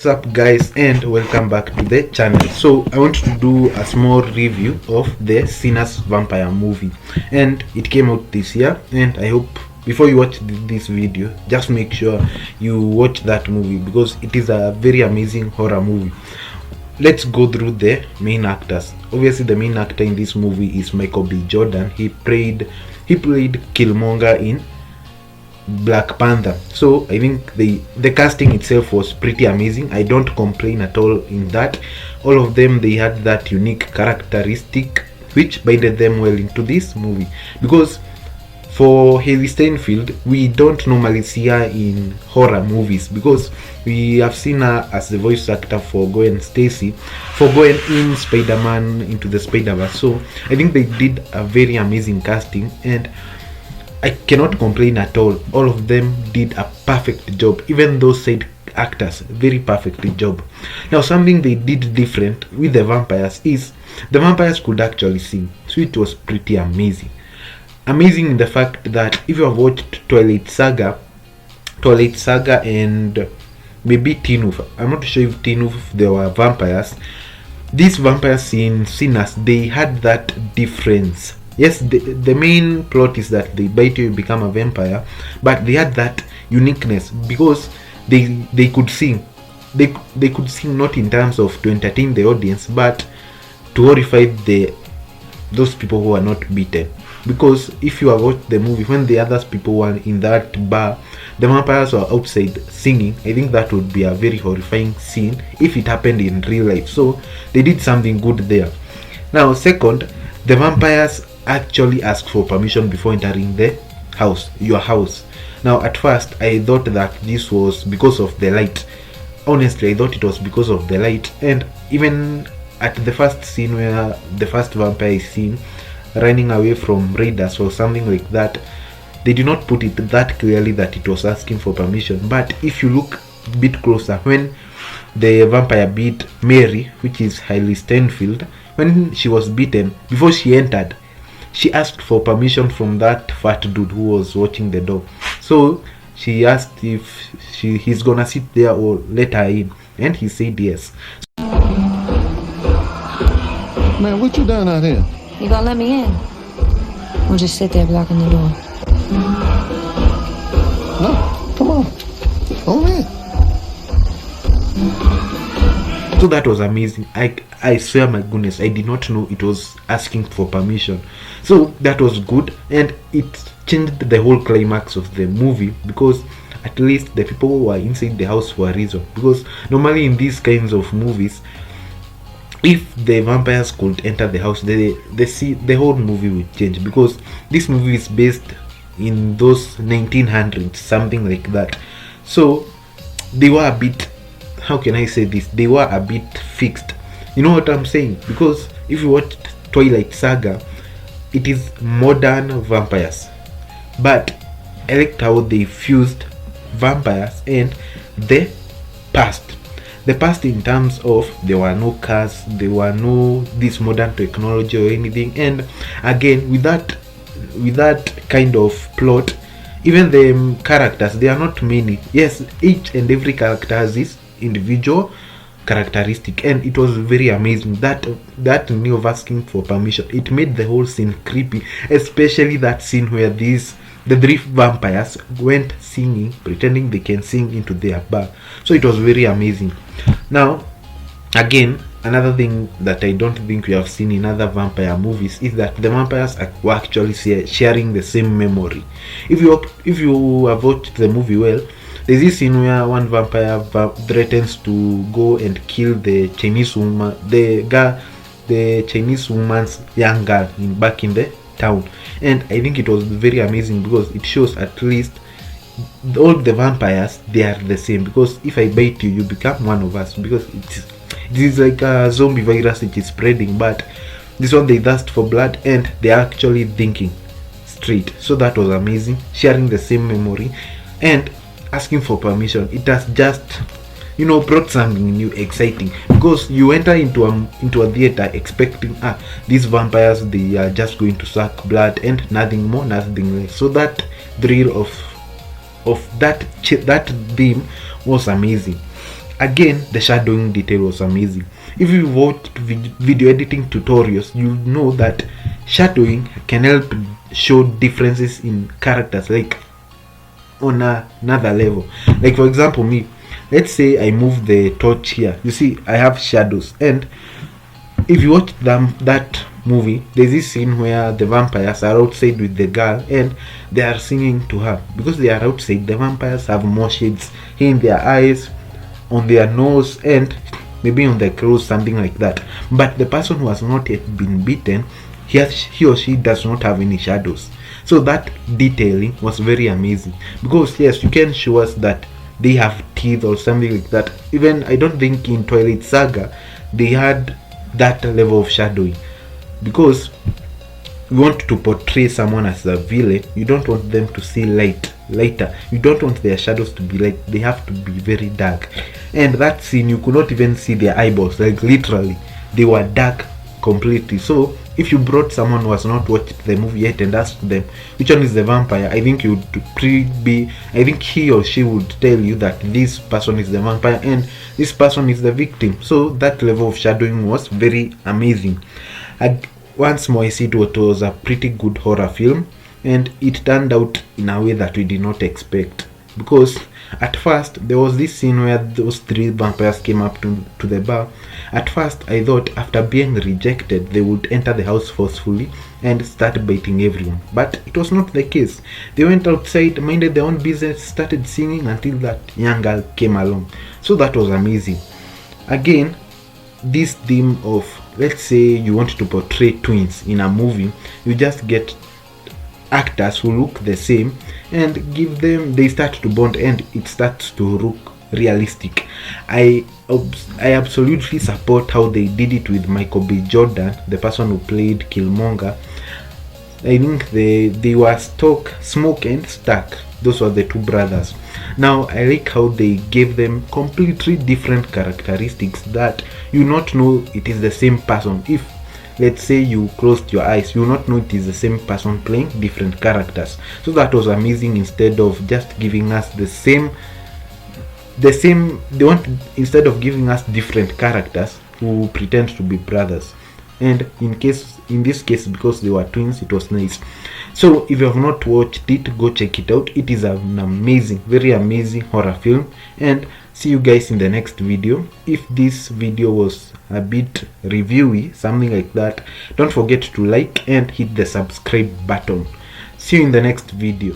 What's up guys, and welcome back to the channel. So I want to do a small review of the Sinners vampire movie, and it came out this year, and I hope before you watch this video just make sure you watch that movie because it is a very amazing horror movie. Let's go through the main actors. Obviously the main actor in this movie is Michael B. Jordan. He played Killmonger in Black Panther. So I think the casting itself was pretty amazing. I don't complain at all in that. All of them, they had that unique characteristic which binded them well into this movie, because for Haley Steinfeld, we don't normally see her in horror movies because we have seen her as the voice actor for Gwen Stacy, for Gwen in Spider-Man Into the Spider-Verse. So I think they did a very amazing casting, and I cannot complain at all. All of them did a perfect job. Even those side actors, very perfect job. Now, something they did different with the vampires is the vampires could actually sing, so it was pretty amazing. Amazing in the fact that if you have watched Twilight Saga and maybe Teen Wolf, I'm not sure if Teen Wolf they were vampires. These vampires in Sinners, they had that difference. Yes, the main plot is that they bite you, become a vampire, but they had that uniqueness because they could sing. They could sing not in terms of to entertain the audience, but to horrify those people who are not beaten. Because if you have watched the movie, when the other people were in that bar, the vampires were outside singing, I think that would be a very horrifying scene if it happened in real life. So they did something good there. Now, second, the vampires actually ask for permission before entering your house. Now, at first I thought that this was because of the light. Honestly, I thought it was because of the light. And even at the first scene where the first vampire is seen running away from raiders or something like that, they did not put it that clearly that it was asking for permission. But if you look a bit closer, when the vampire beat Mary, which is Hailey Steinfeld, when she was beaten, before she entered, she asked for permission from that fat dude who was watching the door. So she asked if he's gonna sit there or let her in, and he said yes. Man, what you doing out here? You gonna let me in? Or just sit there blocking the door? No, come on. Go in. So that was amazing. I swear, my goodness, I did not know it was asking for permission. So that was good, and it changed the whole climax of the movie, because at least the people who were inside the house for a reason. Because normally in these kinds of movies, if the vampires could enter the house, the whole movie would change, because this movie is based in those 1900s, something like that. So they were a bit, how can I say this, they were a bit fixed. You know what I'm saying? Because if you watched Twilight Saga, it is modern vampires, but I liked how they fused vampires and the past in terms of there were no cars, there were no this modern technology or anything. And again, with that kind of plot, even the characters, they are not many. Yes, each and every character has this individual characteristic, and it was very amazing that new of asking for permission. It made the whole scene creepy, especially that scene where the three vampires went singing, pretending they can sing into their bar. So it was very amazing. Now, again, another thing that I don't think we have seen in other vampire movies is that the vampires were actually sharing the same memory. If you have watched the movie well, there's this scene where one vampire threatens to go and kill the Chinese woman, the Chinese woman's young girl back in the town. And I think it was very amazing because it shows at least all the vampires, they are the same. Because if I bite you, you become one of us, because it is like a zombie virus which is spreading. But this one, they thirst for blood and they are actually thinking straight. So that was amazing, sharing the same memory and asking for permission. It has just, brought something new, exciting, because you enter into a theater expecting these vampires, they are just going to suck blood and nothing more, nothing less. So that thrill of that theme was amazing. again, the shadowing detail was amazing. If you watched video editing tutorials, you know that shadowing can help show differences in characters, like on another level. Like for example, me, let's say I move the torch here, you see I have shadows. And if you watch that movie, there's this scene where the vampires are outside with the girl and they are singing to her. Because they are outside, the vampires have more shades in their eyes, on their nose, and maybe on their clothes, something like that. But the person who has not yet been beaten, he or she does not have any shadows. So that detailing was very amazing. Because yes, you can show us that they have teeth or something like that. Even I don't think in Twilight Saga they had that level of shadowing, because you want to portray someone as a villain, you don't want them to see lighter, you don't want their shadows to be light, they have to be very dark. And that scene, you could not even see their eyeballs, like literally they were dark completely. So if you brought someone who has not watched the movie yet and asked them which one is the vampire, I think he or she would tell you that this person is the vampire and this person is the victim. So that level of shadowing was very amazing. And once more, I see it was a pretty good horror film, and it turned out in a way that we did not expect. Because at first there was this scene where those three vampires came up to the bar. At first I thought after being rejected they would enter the house forcefully and start biting everyone, but it was not the case. They went outside, minded their own business, started singing until that young girl came along. So that was amazing. Again, this theme of, let's say you want to portray twins in a movie, you just get actors who look the same and they start to bond and it starts to look realistic. I absolutely support how they did it with Michael B. Jordan, the person who played Killmonger. I think they were Smoke and Stark. Those were the two brothers. Now I like how they gave them completely different characteristics that you not know it is the same person. If let's say you closed your eyes, you will not know it is the same person playing different characters. So that was amazing. Instead of just giving us instead of giving us different characters who pretend to be brothers. And in this case, because they were twins, it was nice. So if you have not watched it, go check it out. It is an amazing, very amazing horror film. And see you guys in the next video. If this video was a bit reviewy, something like that, don't forget to like and hit the subscribe button. See you in the next video.